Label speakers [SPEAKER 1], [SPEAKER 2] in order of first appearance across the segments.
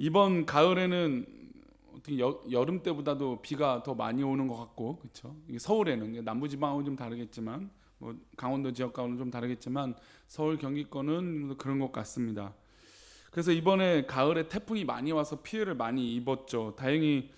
[SPEAKER 1] 이번 가을에는 어떻게 여름 때보다도 비가 더 많이 오는 것 같고, 그렇죠? 서울에는 남부지방하고 좀 다르겠지만, 뭐 강원도 지역과는 좀 다르겠지만 서울 경기권은 그런 것 같습니다. 그래서 이번에 가을에 태풍이 많이 와서 피해를 많이 입었죠. 다행히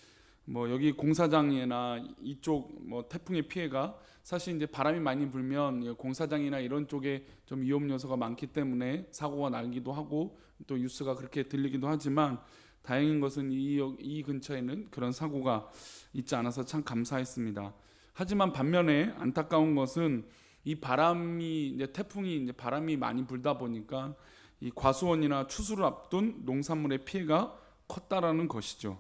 [SPEAKER 1] 뭐 여기 공사장이나 이쪽 뭐 태풍의 피해가 사실 이제 바람이 많이 불면 공사장이나 이런 쪽에 좀 위험 요소가 많기 때문에 사고가 나기도 하고 또 뉴스가 그렇게 들리기도 하지만 다행인 것은 이 근처에는 그런 사고가 있지 않아서 참 감사했습니다. 하지만 반면에 안타까운 것은 이 바람이 이제 태풍이 이제 바람이 많이 불다 보니까 이 과수원이나 추수를 앞둔 농산물의 피해가 컸다라는 것이죠.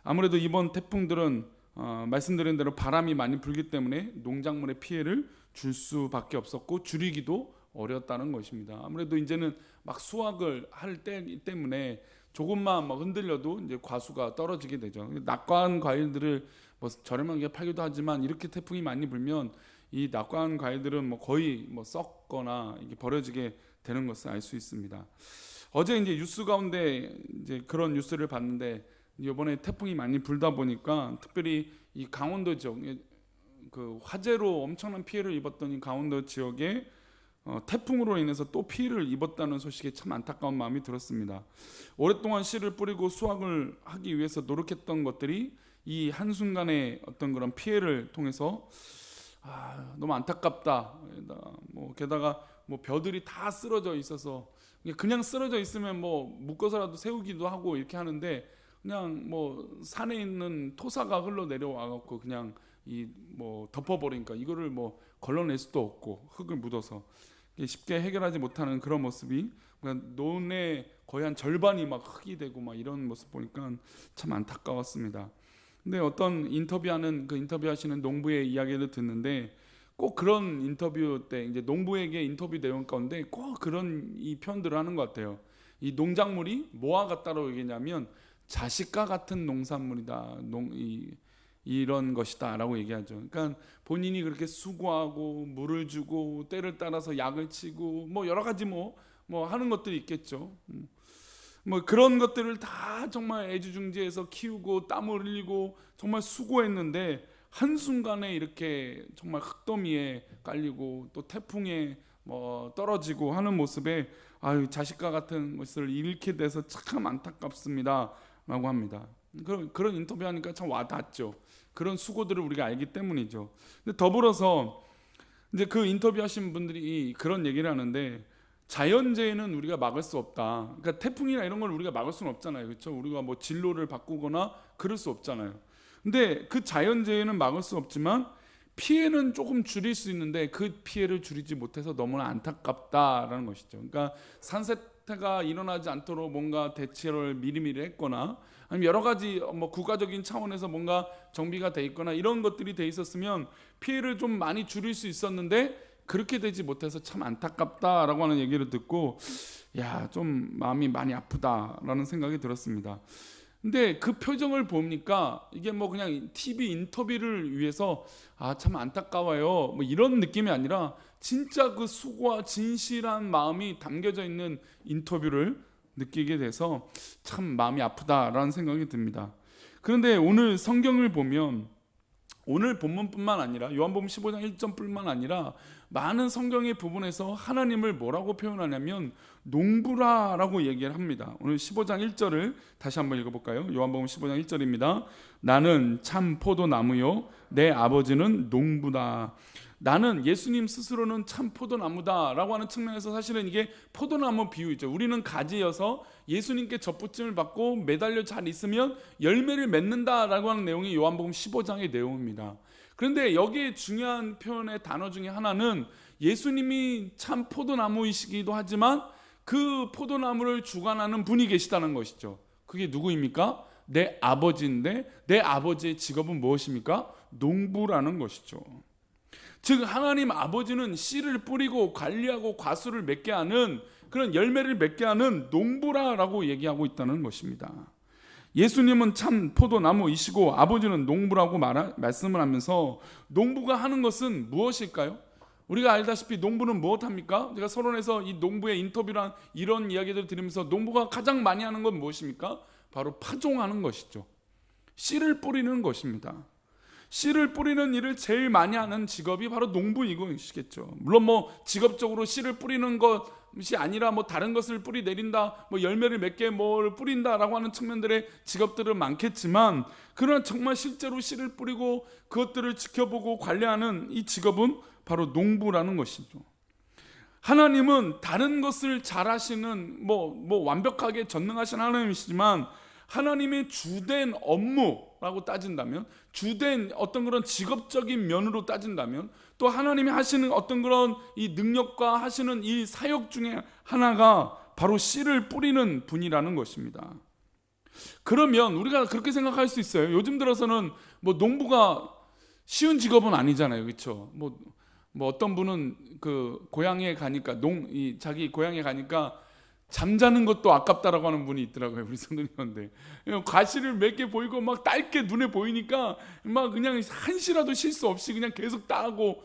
[SPEAKER 1] 아무래도 이번 태풍들은 말씀드린 대로 바람이 많이 불기 때문에 농작물의 피해를 줄 수밖에 없었고 줄이기도 어려웠다는 것입니다. 아무래도 이제는 막 수확을 할 때이기 때문에 조금만 막 흔들려도 이제 과수가 떨어지게 되죠. 낙과한 과일들을 뭐 저렴하게 팔기도 하지만 이렇게 태풍이 많이 불면 이 낙과한 과일들은 뭐 거의 뭐 썩거나 이게 버려지게 되는 것을 알 수 있습니다. 어제 이제 뉴스 가운데 이제 그런 뉴스를 봤는데 이번에 태풍이 많이 불다 보니까 특별히 이 강원도 지역 그 화재로 엄청난 피해를 입었던 이 강원도 지역에 태풍으로 인해서 또 피해를 입었다는 소식에 참 안타까운 마음이 들었습니다. 오랫동안 씨를 뿌리고 수확을 하기 위해서 노력했던 것들이 이 한순간에 어떤 그런 피해를 통해서 너무 안타깝다. 뭐 게다가 뭐 벼들이 다 쓰러져 있어서 그냥 쓰러져 있으면 뭐 묶어서라도 세우기도 하고 이렇게 하는데 그냥 뭐 산에 있는 토사가 흘러 내려와 갖고 그냥 이 뭐 덮어버리니까 이거를 뭐 걸러낼 수도 없고 흙을 묻어서 쉽게 해결하지 못하는 그런 모습이 논의 거의 한 절반이 막 흙이 되고 막 이런 모습 보니까 참 안타까웠습니다. 근데 어떤 인터뷰하시는 농부의 이야기를 듣는데 꼭 그런 인터뷰 때 이제 농부에게 인터뷰 내용 가운데 꼭 그런 이 표현들을 하는 것 같아요. 이 농작물이 뭐와 같다고 얘기냐면 자식과 같은 농산물이다. 이런 것이다라고 얘기하죠. 그러니까 본인이 그렇게 수고하고 물을 주고 때를 따라서 약을 치고 뭐 여러 가지 뭐 하는 것들이 있겠죠. 뭐 그런 것들을 다 정말 애지중지해서 키우고 땀을 흘리고 정말 수고했는데 한순간에 이렇게 정말 흙더미에 깔리고 또 태풍에 뭐 떨어지고 하는 모습에 자식과 같은 것을 잃게 돼서 참 안타깝습니다 라고 합니다. 그런 인터뷰하니까 참 와닿죠. 그런 수고들을 우리가 알기 때문이죠. 근데 더불어서 이제 그 인터뷰하신 분들이 그런 얘기를 하는데 자연재해는 우리가 막을 수 없다. 그러니까 태풍이나 이런 걸 우리가 막을 수는 없잖아요. 그렇죠? 우리가 뭐 진로를 바꾸거나 그럴 수 없잖아요. 근데 그 자연재해는 막을 수 없지만 피해는 조금 줄일 수 있는데 그 피해를 줄이지 못해서 너무나 안타깝다라는 것이죠. 그러니까 산세태가 일어나지 않도록 뭔가 대처를 미리미리 했거나 아니면 여러 가지 뭐 국가적인 차원에서 뭔가 정비가 돼 있거나 이런 것들이 돼 있었으면 피해를 좀 많이 줄일 수 있었는데 그렇게 되지 못해서 참 안타깝다라고 하는 얘기를 듣고 좀 마음이 많이 아프다라는 생각이 들었습니다. 근데 그 표정을 보니까 이게 뭐 그냥 TV 인터뷰를 위해서 참 안타까워요 뭐 이런 느낌이 아니라 진짜 그 수고와 진실한 마음이 담겨져 있는 인터뷰를 느끼게 돼서 참 마음이 아프다라는 생각이 듭니다. 그런데 오늘 성경을 보면 오늘 본문뿐만 아니라 요한복음 15장 1절뿐만 아니라 많은 성경의 부분에서 하나님을 뭐라고 표현하냐면 농부라라고 얘기를 합니다. 오늘 15장 1절을 다시 한번 읽어볼까요? 요한복음 15장 1절입니다. 나는 참 포도나무요 내 아버지는 농부다. 나는 예수님 스스로는 참 포도나무다라고 하는 측면에서 사실은 이게 포도나무 비유이죠. 우리는 가지여서 예수님께 접붙임을 받고 매달려 잘 있으면 열매를 맺는다라고 하는 내용이 요한복음 15장의 내용입니다. 그런데 여기에 중요한 표현의 단어 중에 하나는 예수님이 참 포도나무이시기도 하지만 그 포도나무를 주관하는 분이 계시다는 것이죠. 그게 누구입니까? 내 아버지인데 내 아버지의 직업은 무엇입니까? 농부라는 것이죠. 즉 하나님 아버지는 씨를 뿌리고 관리하고 과수를 맺게 하는 그런 열매를 맺게 하는 농부라라고 얘기하고 있다는 것입니다. 예수님은 참 포도나무이시고 아버지는 농부라고 말씀을 하면서 농부가 하는 것은 무엇일까요? 우리가 알다시피 농부는 무엇합니까? 제가 서론에서 이 농부의 인터뷰란 이런 이야기들을 들으면서 농부가 가장 많이 하는 건 무엇입니까? 바로 파종하는 것이죠. 씨를 뿌리는 것입니다. 씨를 뿌리는 일을 제일 많이 하는 직업이 바로 농부이시겠죠. 물론 뭐 직업적으로 씨를 뿌리는 것이 아니라 뭐 다른 것을 뿌리 내린다, 뭐 열매를 맺게 뭘 뿌린다라고 하는 측면들의 직업들은 많겠지만, 그러나 정말 실제로 씨를 뿌리고 그것들을 지켜보고 관리하는 이 직업은 바로 농부라는 것이죠. 하나님은 다른 것을 잘하시는 뭐 완벽하게 전능하신 하나님이시지만, 하나님의 주된 업무라고 따진다면, 주된 어떤 그런 직업적인 면으로 따진다면, 또 하나님이 하시는 어떤 그런 이 능력과 하시는 이 사역 중에 하나가 바로 씨를 뿌리는 분이라는 것입니다. 그러면 우리가 그렇게 생각할 수 있어요. 요즘 들어서는 뭐 농부가 쉬운 직업은 아니잖아요, 그렇죠? 뭐 어떤 분은 그 고향에 가니까 자기 고향에 가니까 잠자는 것도 아깝다라고 하는 분이 있더라고요. 우리 선생님인데 과실을 몇 개 보이고 막 짧게 눈에 보이니까 막 그냥 한시라도 실수 없이 그냥 계속 따고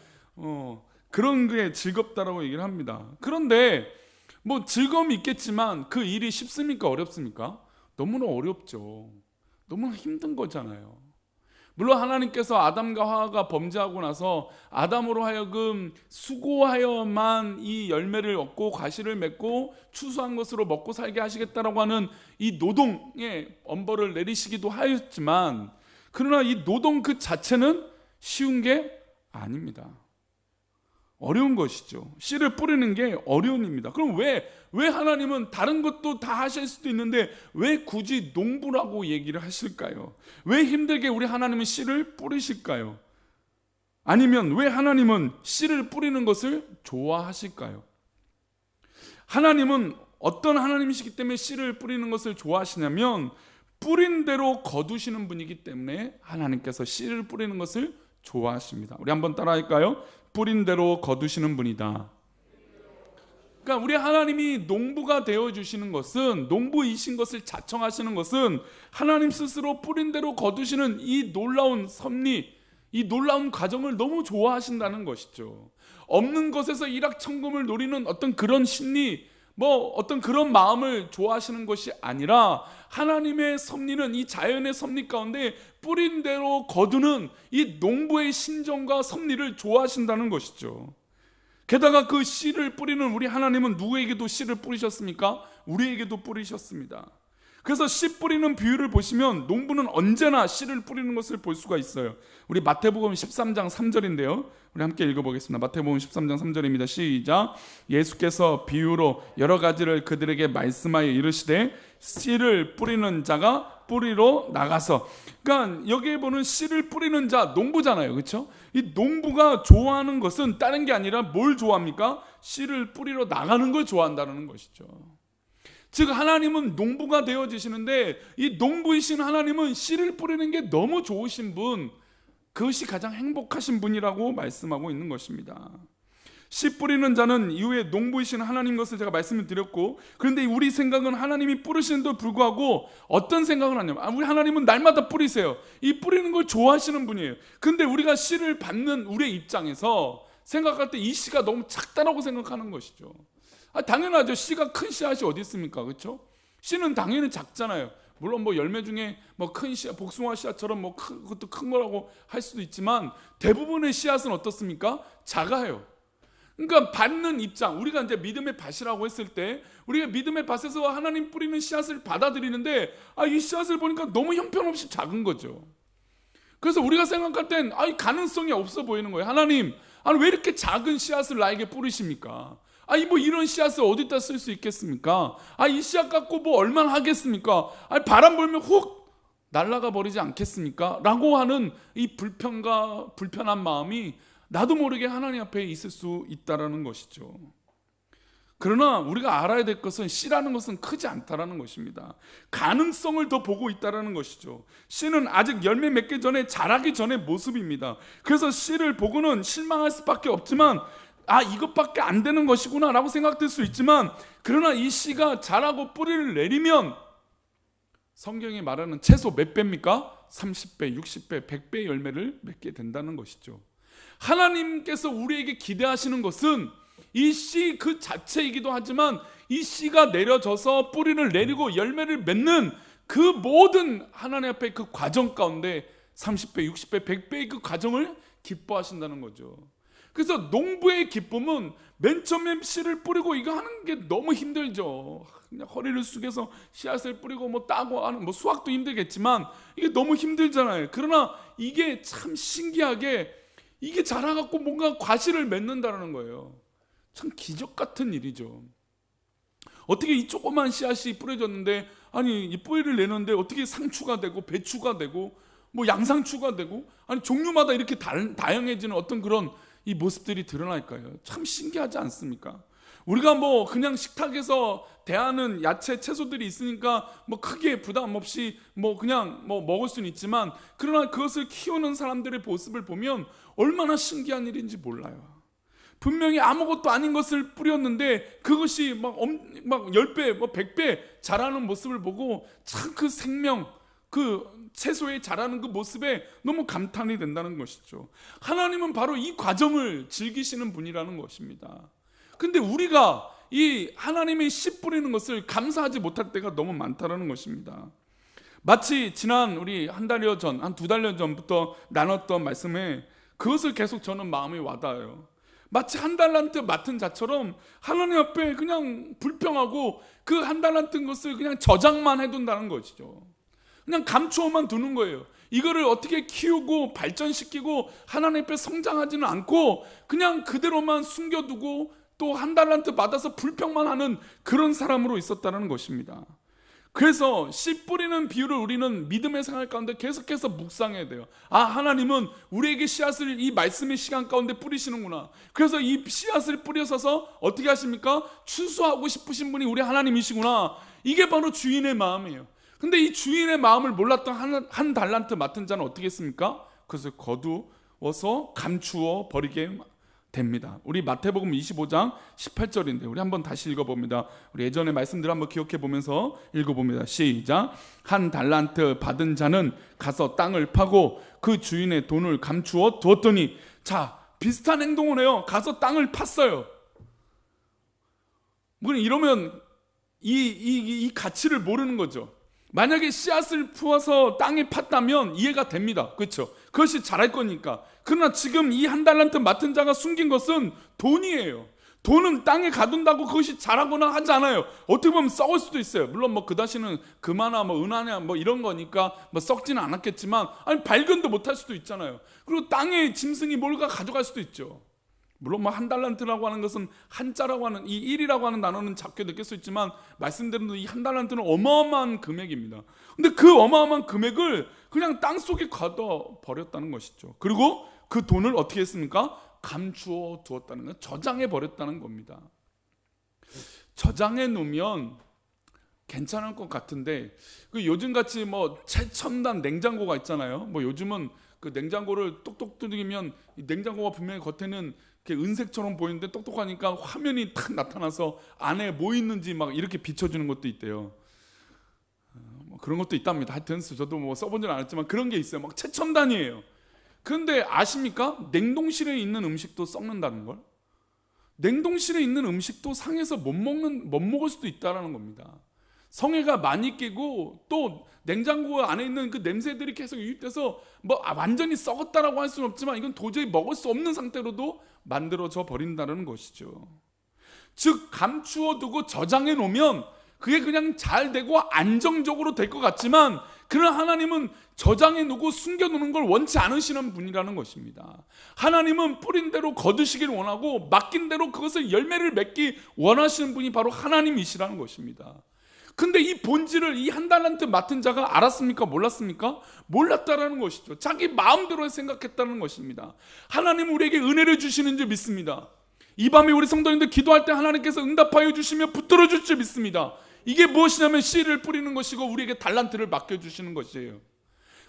[SPEAKER 1] 그런 게 즐겁다라고 얘기를 합니다. 그런데 뭐 즐거움이 있겠지만 그 일이 쉽습니까? 어렵습니까? 너무나 어렵죠. 너무나 힘든 거잖아요. 물론 하나님께서 아담과 하와가 범죄하고 나서 아담으로 하여금 수고하여만 이 열매를 얻고 과실을 맺고 추수한 것으로 먹고 살게 하시겠다라고 하는 이 노동의 엄벌을 내리시기도 하였지만, 그러나 이 노동 그 자체는 쉬운 게 아닙니다. 어려운 것이죠. 씨를 뿌리는 게 어려운 일입니다. 그럼 왜 하나님은 다른 것도 다 하실 수도 있는데 왜 굳이 농부라고 얘기를 하실까요? 왜 힘들게 우리 하나님은 씨를 뿌리실까요? 아니면 왜 하나님은 씨를 뿌리는 것을 좋아하실까요? 하나님은 어떤 하나님이시기 때문에 씨를 뿌리는 것을 좋아하시냐면, 뿌린 대로 거두시는 분이기 때문에 하나님께서 씨를 뿌리는 것을 좋아하십니다. 우리 한번 따라할까요? 뿌린 대로 거두시는 분이다. 그러니까 우리 하나님이 농부가 되어주시는 것은, 농부이신 것을 자청하시는 것은 하나님 스스로 뿌린 대로 거두시는 이 놀라운 섭리, 이 놀라운 과정을 너무 좋아하신다는 것이죠. 없는 것에서 일확천금을 노리는 어떤 그런 심리, 어떤 그런 마음을 좋아하시는 것이 아니라, 하나님의 섭리는 이 자연의 섭리 가운데 뿌린 대로 거두는 이 농부의 심정과 섭리를 좋아하신다는 것이죠. 게다가 그 씨를 뿌리는 우리 하나님은 누구에게도 씨를 뿌리셨습니까? 우리에게도 뿌리셨습니다. 그래서 씨 뿌리는 비유를 보시면 농부는 언제나 씨를 뿌리는 것을 볼 수가 있어요. 우리 마태복음 13장 3절인데요. 우리 함께 읽어보겠습니다. 마태복음 13장 3절입니다. 시작. 예수께서 비유로 여러 가지를 그들에게 말씀하여 이르시되 씨를 뿌리는 자가 뿌리러 나가서, 그러니까 여기에 보는 씨를 뿌리는 자, 농부잖아요, 그렇죠? 이 농부가 좋아하는 것은 다른 게 아니라 뭘 좋아합니까? 씨를 뿌리러 나가는 걸 좋아한다는 것이죠. 즉 하나님은 농부가 되어지시는데, 이 농부이신 하나님은 씨를 뿌리는 게 너무 좋으신 분, 그것이 가장 행복하신 분이라고 말씀하고 있는 것입니다. 씨 뿌리는 자는 이후에 농부이신 하나님 것을 제가 말씀을 드렸고, 그런데 우리 생각은 하나님이 뿌리시는데도 불구하고 어떤 생각을 하냐면, 우리 하나님은 날마다 뿌리세요. 이 뿌리는 걸 좋아하시는 분이에요. 근데 우리가 씨를 받는 우리의 입장에서 생각할 때 이 씨가 너무 작다라고 생각하는 것이죠. 당연하죠. 씨가 큰 씨앗이 어디 있습니까? 그렇죠? 씨는 당연히 작잖아요. 물론 열매 중에 큰 씨앗, 복숭아 씨앗처럼 그것도 큰 거라고 할 수도 있지만, 대부분의 씨앗은 어떻습니까? 작아요. 그러니까 받는 입장, 우리가 이제 믿음의 밭이라고 했을 때, 우리가 믿음의 밭에서 하나님 뿌리는 씨앗을 받아들이는데, 이 씨앗을 보니까 너무 형편없이 작은 거죠. 그래서 우리가 생각할 땐 가능성이 없어 보이는 거예요. 하나님, 왜 이렇게 작은 씨앗을 나에게 뿌리십니까? 이런 씨앗을 어디다 쓸 수 있겠습니까? 이 씨앗 갖고 얼마나 하겠습니까? 바람 불면 훅 날아가 버리지 않겠습니까? 라고 하는 이 불편한 마음이 나도 모르게 하나님 앞에 있을 수 있다라는 것이죠. 그러나 우리가 알아야 될 것은, 씨라는 것은 크지 않다라는 것입니다. 가능성을 더 보고 있다라는 것이죠. 씨는 아직 열매 맺기 전에, 자라기 전의 모습입니다. 그래서 씨를 보고는 실망할 수밖에 없지만, 이것밖에 안 되는 것이구나 라고 생각될 수 있지만, 그러나 이 씨가 자라고 뿌리를 내리면 성경이 말하는 최소 몇 배입니까? 30배, 60배, 100배의 열매를 맺게 된다는 것이죠. 하나님께서 우리에게 기대하시는 것은 이 씨 그 자체이기도 하지만, 이 씨가 내려져서 뿌리를 내리고 열매를 맺는 그 모든 하나님 앞에 그 과정 가운데 30배, 60배, 100배의 그 과정을 기뻐하신다는 거죠. 그래서 농부의 기쁨은 맨 처음에 씨를 뿌리고 이거 하는 게 너무 힘들죠. 그냥 허리를 숙여서 씨앗을 뿌리고 뭐 따고 하는, 뭐 수확도 힘들겠지만 이게 너무 힘들잖아요. 그러나 이게 참 신기하게 이게 자라갖고 뭔가 과실을 맺는다는 거예요. 참 기적 같은 일이죠. 어떻게 이 조그만 씨앗이 뿌려졌는데, 아니 이 뿌리를 내는데 어떻게 상추가 되고 배추가 되고 뭐 양상추가 되고, 아니 종류마다 이렇게 다양해지는 어떤 그런 이 모습들이 드러날까요? 참 신기하지 않습니까? 우리가 뭐 그냥 식탁에서 대하는 야채 채소들이 있으니까 뭐 크게 부담 없이 뭐 그냥 뭐 먹을 수는 있지만, 그러나 그것을 키우는 사람들의 모습을 보면 얼마나 신기한 일인지 몰라요. 분명히 아무것도 아닌 것을 뿌렸는데 그것이 막 10배, 뭐 100배 자라는 모습을 보고 참 그 생명, 그 채소에 자라는 그 모습에 너무 감탄이 된다는 것이죠. 하나님은 바로 이 과정을 즐기시는 분이라는 것입니다. 근데 우리가 이 하나님의 씨 뿌리는 것을 감사하지 못할 때가 너무 많다는 것입니다. 마치 지난 우리 한 2달여 전부터 나눴던 말씀에 그것을 계속 저는 마음이 와닿아요. 마치 한 달란트 맡은 자처럼 하나님 앞에 그냥 불평하고 그 한 달란트 것을 그냥 저장만 해둔다는 것이죠. 그냥 감추어만 두는 거예요. 이거를 어떻게 키우고 발전시키고 하나님 앞에 성장하지는 않고 그냥 그대로만 숨겨두고 또 한 달란트 받아서 불평만 하는 그런 사람으로 있었다는 것입니다. 그래서 씨 뿌리는 비유를 우리는 믿음의 생활 가운데 계속해서 묵상해야 돼요. 아, 하나님은 우리에게 씨앗을 이 말씀의 시간 가운데 뿌리시는구나. 그래서 이 씨앗을 뿌려서서 어떻게 하십니까? 추수하고 싶으신 분이 우리 하나님이시구나. 이게 바로 주인의 마음이에요. 근데 이 주인의 마음을 몰랐던 한 달란트 맡은 자는 어떻게 했습니까? 그것을 거두어서 감추어 버리게 됩니다. 우리 마태복음 25장 18절인데 우리 한번 다시 읽어봅니다. 우리 예전의 말씀들 한번 기억해 보면서 읽어봅니다. 시작. 한 달란트 받은 자는 가서 땅을 파고 그 주인의 돈을 감추어 두었더니, 자, 비슷한 행동을 해요. 가서 땅을 팠어요. 이러면 이 가치를 모르는 거죠. 만약에 씨앗을 부어서 땅에 팠다면 이해가 됩니다. 그렇죠? 그것이 자랄 거니까. 그러나 지금 이 한 달란트 맡은 자가 숨긴 것은 돈이에요. 돈은 땅에 가둔다고 그것이 자라거나 하지 않아요. 어떻게 보면 썩을 수도 있어요. 물론 뭐 그 다시는 금화나 뭐 은하냐 뭐 이런 거니까 뭐 썩지는 않았겠지만, 아니 발견도 못할 수도 있잖아요. 그리고 땅에 짐승이 몰가 가져갈 수도 있죠. 물론 뭐 한 달란트라고 하는 것은 한자라고 하는 이 1이라고 하는 단어는 작게 느낄 수 있지만, 말씀드린 이 한 달란트는 어마어마한 금액입니다. 근데 그 어마어마한 금액을 그냥 땅 속에 가둬 버렸다는 것이죠. 그리고 그 돈을 어떻게 했습니까? 감추어 두었다는 건 저장해 버렸다는 겁니다. 저장해 놓으면 괜찮을 것 같은데, 그 요즘같이 뭐 최첨단 냉장고가 있잖아요. 뭐 요즘은 그 냉장고를 똑똑 두드리면 냉장고가 분명히 겉에는 이렇게 은색처럼 보이는데 똑똑하니까 화면이 탁 나타나서 안에 뭐 있는지 막 이렇게 비춰주는 것도 있대요. 뭐 그런 것도 있답니다. 하여튼 저도 뭐 써본 줄 않았지만 그런 게 있어요. 막 최첨단이에요. 그런데 아십니까? 냉동실에 있는 음식도 썩는다는 걸? 냉동실에 있는 음식도 상해서 못 먹을 수도 있다는 겁니다. 성에가 많이 끼고 또 냉장고 안에 있는 그 냄새들이 계속 유입돼서 뭐 완전히 썩었다라고 할 수는 없지만 이건 도저히 먹을 수 없는 상태로도 만들어져 버린다는 것이죠. 즉 감추어 두고 저장해 놓으면 그게 그냥 잘 되고 안정적으로 될 것 같지만, 그러나 하나님은 저장해 놓고 숨겨 놓는 걸 원치 않으시는 분이라는 것입니다. 하나님은 뿌린 대로 거두시길 원하고 맡긴 대로 그것을 열매를 맺기 원하시는 분이 바로 하나님이시라는 것입니다. 근데 이 본질을 이 한 달란트 맡은 자가 알았습니까? 몰랐습니까? 몰랐다라는 것이죠. 자기 마음대로 생각했다는 것입니다. 하나님은 우리에게 은혜를 주시는 줄 믿습니다. 이 밤에 우리 성도님들 기도할 때 하나님께서 응답하여 주시며 붙들어 줄 줄 믿습니다. 이게 무엇이냐면 씨를 뿌리는 것이고 우리에게 달란트를 맡겨주시는 것이에요.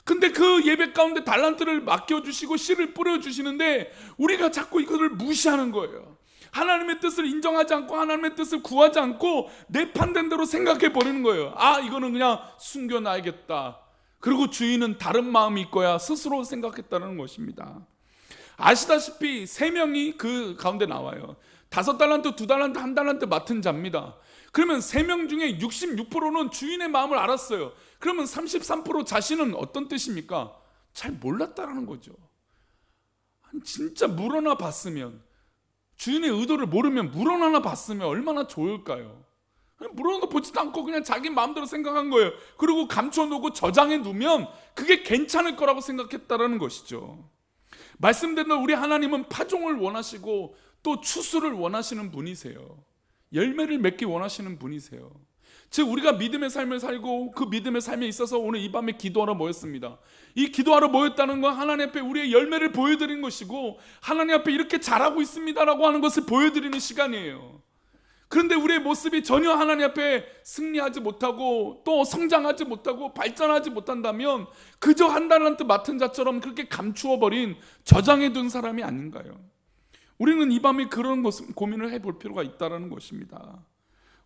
[SPEAKER 1] 근데 그 예배 가운데 달란트를 맡겨주시고 씨를 뿌려주시는데 우리가 자꾸 이것을 무시하는 거예요. 하나님의 뜻을 인정하지 않고 하나님의 뜻을 구하지 않고 내 판단 대로 생각해 버리는 거예요. 아, 이거는 그냥 숨겨놔야겠다. 그리고 주인은 다른 마음이 있고야 스스로 생각했다는 것입니다. 아시다시피 3명이 그 가운데 나와요. 5달란트, 2달란트, 1달란트 맡은 자입니다. 그러면 3명 중에 66%는 주인의 마음을 알았어요. 그러면 33% 자신은 어떤 뜻입니까? 잘 몰랐다라는 거죠. 진짜 물 하나 봤으면, 주인의 의도를 모르면 물 하나 봤으면 얼마나 좋을까요? 물 하나 보지도 않고 그냥 자기 마음대로 생각한 거예요. 그리고 감춰놓고 저장해 두면 그게 괜찮을 거라고 생각했다라는 것이죠. 말씀대로 우리 하나님은 파종을 원하시고 또 추수를 원하시는 분이세요. 열매를 맺기 원하시는 분이세요. 즉 우리가 믿음의 삶을 살고 그 믿음의 삶에 있어서 오늘 이 밤에 기도하러 모였습니다. 이 기도하러 모였다는 건 하나님 앞에 우리의 열매를 보여드리는 것이고, 하나님 앞에 이렇게 잘하고 있습니다라고 하는 것을 보여드리는 시간이에요. 그런데 우리의 모습이 전혀 하나님 앞에 승리하지 못하고 또 성장하지 못하고 발전하지 못한다면 그저 한 달란트 맡은 자처럼 그렇게 감추어버린, 저장해둔 사람이 아닌가요? 우리는 이 밤에 그런 고민을 해볼 필요가 있다는 것입니다.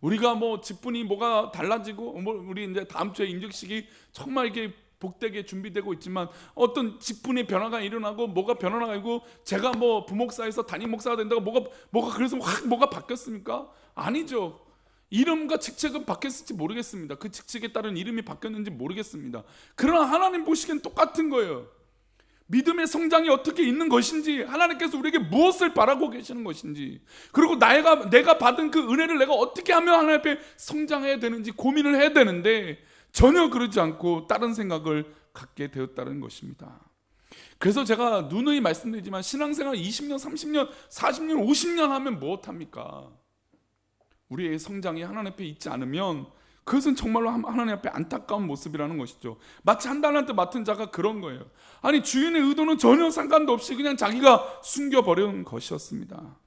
[SPEAKER 1] 우리가 뭐 직분이 뭐가 달라지고 우리 이제 다음 주에 임직식이 정말 이렇게 복되게 준비되고 있지만 어떤 직분의 변화가 일어나고 뭐가 변화가, 제가 뭐 부목사에서 담임 목사가 된다고 뭐가 그래서 확 뭐가 바뀌었습니까? 아니죠. 이름과 직책은 바뀌었을지 모르겠습니다. 그 직책에 따른 이름이 바뀌었는지 모르겠습니다. 그러나 하나님 보시기엔 똑같은 거예요. 믿음의 성장이 어떻게 있는 것인지, 하나님께서 우리에게 무엇을 바라고 계시는 것인지, 그리고 내가 받은 그 은혜를 내가 어떻게 하면 하나님 앞에 성장해야 되는지 고민을 해야 되는데 전혀 그러지 않고 다른 생각을 갖게 되었다는 것입니다. 그래서 제가 누누이 말씀드리지만 신앙생활 20년, 30년, 40년, 50년 하면 무엇합니까? 우리의 성장이 하나님 앞에 있지 않으면 그것은 정말로 하나님 앞에 안타까운 모습이라는 것이죠. 마치 한 달란트 맡은 자가 그런 거예요. 아니 주인의 의도는 전혀 상관도 없이 그냥 자기가 숨겨버린 것이었습니다.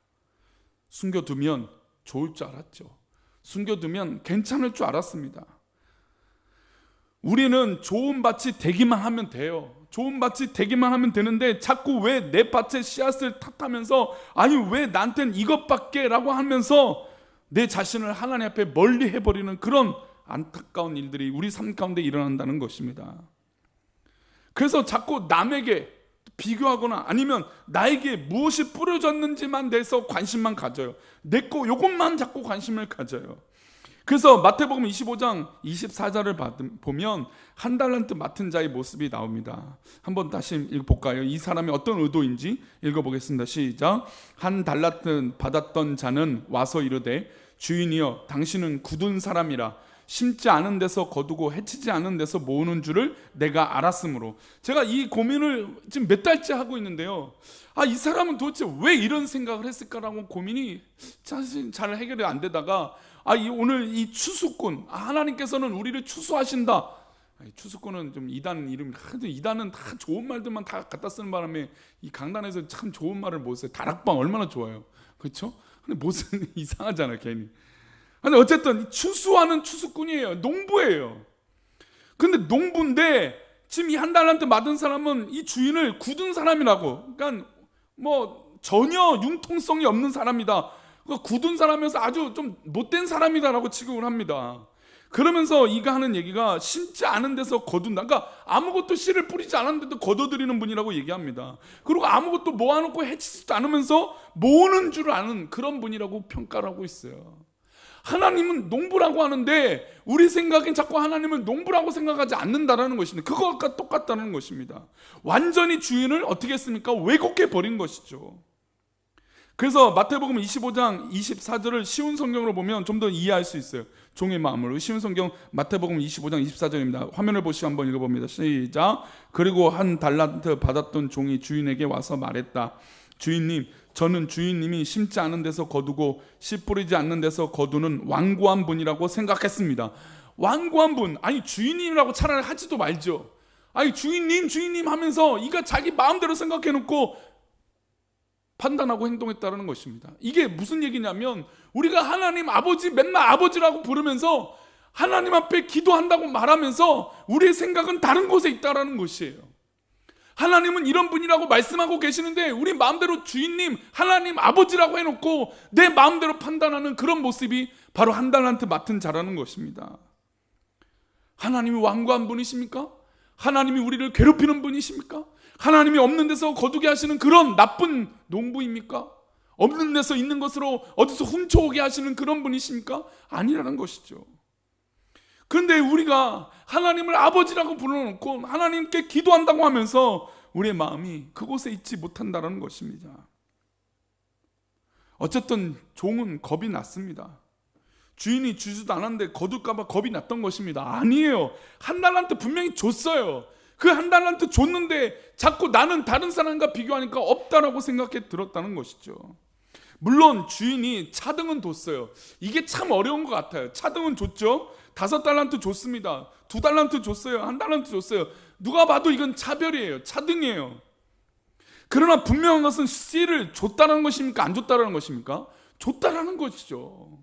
[SPEAKER 1] 숨겨두면 좋을 줄 알았죠. 숨겨두면 괜찮을 줄 알았습니다. 우리는 좋은 밭이 되기만 하면 돼요. 좋은 밭이 되기만 하면 되는데 자꾸 왜 내 밭에 씨앗을 탓하면서, 아니 왜 나한텐 이것밖에 라고 하면서 내 자신을 하나님 앞에 멀리 해버리는 그런 안타까운 일들이 우리 삶 가운데 일어난다는 것입니다. 그래서 자꾸 남에게 비교하거나 아니면 나에게 무엇이 뿌려졌는지만 대해서 관심만 가져요. 내 거 요것만 자꾸 관심을 가져요. 그래서 마태복음 25장 24절을 보면 한 달란트 맡은 자의 모습이 나옵니다. 한번 다시 읽어볼까요? 이 사람이 어떤 의도인지 읽어보겠습니다. 시작. 한 달란트 받았던 자는 와서 이르되 주인이여 당신은 굳은 사람이라 심지 않은 데서 거두고 해치지 않은 데서 모으는 줄을 내가 알았으므로. 제가 이 고민을 지금 몇 달째 하고 있는데요. 이 사람은 도대체 왜 이런 생각을 했을까라고 고민이 사실 잘 해결이 안 되다가 오늘 이 추수꾼, 하나님께서는 우리를 추수하신다. 추수꾼은 좀 이단 이름이, 이단은 다 좋은 말들만 다 갖다 쓰는 바람에 이 강단에서 참 좋은 말을 못 써요. 다락방 얼마나 좋아요, 그렇죠? 근데 못은 이상하잖아요, 괜히. 근데 어쨌든 추수하는 추수꾼이에요. 농부예요. 근데 농부인데 지금 이 한 달란트 맡은 사람은 이 주인을 굳은 사람이라고, 그러니까 뭐 전혀 융통성이 없는 사람이다, 굳은 사람이어서 아주 좀 못된 사람이다라고 취급을 합니다. 그러면서 이가 하는 얘기가 심지 않은 데서 거둔다. 그러니까 아무것도 씨를 뿌리지 않았는데도 거둬들이는 분이라고 얘기합니다. 그리고 아무것도 모아놓고 해치지도 않으면서 모으는 줄 아는 그런 분이라고 평가를 하고 있어요. 하나님은 농부라고 하는데 우리 생각엔 자꾸 하나님을 농부라고 생각하지 않는다라는 것입니다. 그것과 똑같다는 것입니다. 완전히 주인을 어떻게 했습니까? 왜곡해 버린 것이죠. 그래서 마태복음 25장 24절을 쉬운 성경으로 보면 좀 더 이해할 수 있어요. 종의 마음으로. 쉬운 성경 마태복음 25장 24절입니다. 화면을 보시고 한번 읽어봅니다. 시작. 그리고 한 달란트 받았던 종이 주인에게 와서 말했다. 주인님, 저는 주인님이 심지 않은 데서 거두고 씨 뿌리지 않는 데서 거두는 완고한 분이라고 생각했습니다. 완고한 분, 아니 주인님이라고 차라리 하지도 말죠. 아니 주인님 하면서 이가 자기 마음대로 생각해놓고 판단하고 행동했다는 것입니다. 이게 무슨 얘기냐면 우리가 하나님 아버지 맨날 아버지라고 부르면서 하나님 앞에 기도한다고 말하면서 우리의 생각은 다른 곳에 있다는 것이에요. 하나님은 이런 분이라고 말씀하고 계시는데 우리 마음대로 주인님, 하나님 아버지라고 해놓고 내 마음대로 판단하는 그런 모습이 바로 한 달란트 맡은 자라는 것입니다. 하나님이 완고한 분이십니까? 하나님이 우리를 괴롭히는 분이십니까? 하나님이 없는 데서 거두게 하시는 그런 나쁜 농부입니까? 없는 데서 있는 것으로 어디서 훔쳐오게 하시는 그런 분이십니까? 아니라는 것이죠. 그런데 우리가 하나님을 아버지라고 불러놓고 하나님께 기도한다고 하면서 우리의 마음이 그곳에 있지 못한다는 것입니다. 어쨌든 종은 겁이 났습니다. 주인이 주지도 않았는데 거둘까봐 겁이 났던 것입니다. 아니에요. 한 달란트 분명히 줬어요. 그 한 달란트 줬는데 자꾸 나는 다른 사람과 비교하니까 없다라고 생각해 들었다는 것이죠. 물론 주인이 차등은 뒀어요. 이게 참 어려운 것 같아요. 차등은 줬죠. 5달란트 줬습니다. 2달란트 줬어요. 1달란트 줬어요. 누가 봐도 이건 차별이에요. 차등이에요. 그러나 분명한 것은 씨를 줬다는 것입니까? 안 줬다는 것입니까? 줬다라는 것이죠.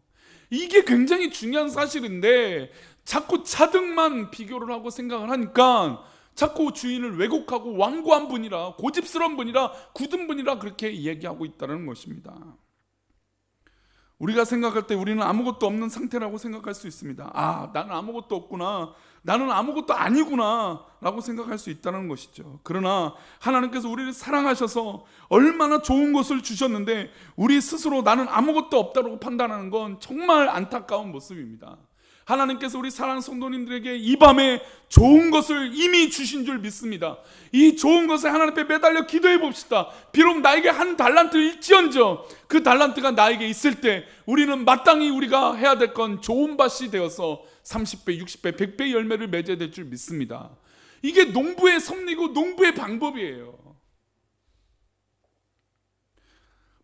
[SPEAKER 1] 이게 굉장히 중요한 사실인데 자꾸 차등만 비교를 하고 생각을 하니까 자꾸 주인을 왜곡하고 완고한 분이라, 고집스러운 분이라, 굳은 분이라 그렇게 이야기하고 있다는 것입니다. 우리가 생각할 때 우리는 아무것도 없는 상태라고 생각할 수 있습니다. 아, 나는 아무것도 없구나, 나는 아무것도 아니구나 라고 생각할 수 있다는 것이죠. 그러나 하나님께서 우리를 사랑하셔서 얼마나 좋은 것을 주셨는데 우리 스스로 나는 아무것도 없다고 판단하는 건 정말 안타까운 모습입니다. 하나님께서 우리 사랑하는 성도님들에게 이 밤에 좋은 것을 이미 주신 줄 믿습니다. 이 좋은 것을 하나님 앞에 매달려 기도해 봅시다. 비록 나에게 1달란트를 일지언정 그 달란트가 나에게 있을 때 우리는 마땅히 우리가 해야 될 건 좋은 밭이 되어서 30배, 60배, 100배의 열매를 맺어야 될 줄 믿습니다. 이게 농부의 섭리고 농부의 방법이에요.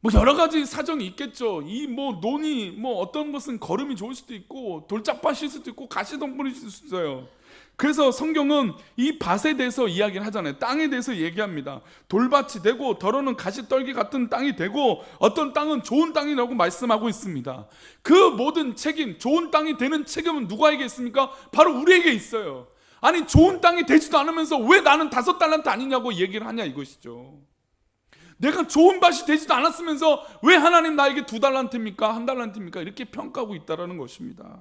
[SPEAKER 1] 뭐 여러 가지 사정이 있겠죠. 이 뭐 논이 뭐 어떤 것은 거름이 좋을 수도 있고 돌짝밭일 수도 있고 가시덤불일 수도 있어요. 그래서 성경은 이 밭에 대해서 이야기를 하잖아요. 땅에 대해서 얘기합니다. 돌밭이 되고 더러는 가시떨기 같은 땅이 되고 어떤 땅은 좋은 땅이라고 말씀하고 있습니다. 그 모든 책임, 좋은 땅이 되는 책임은 누구에게 있습니까? 바로 우리에게 있어요. 아니 좋은 땅이 되지도 않으면서 왜 나는 5달란트 아니냐고 얘기를 하냐 이것이죠. 내가 좋은 밭이 되지도 않았으면서 왜 하나님 나에게 2달란트입니까? 1달란트입니까? 이렇게 평가하고 있다는 것입니다.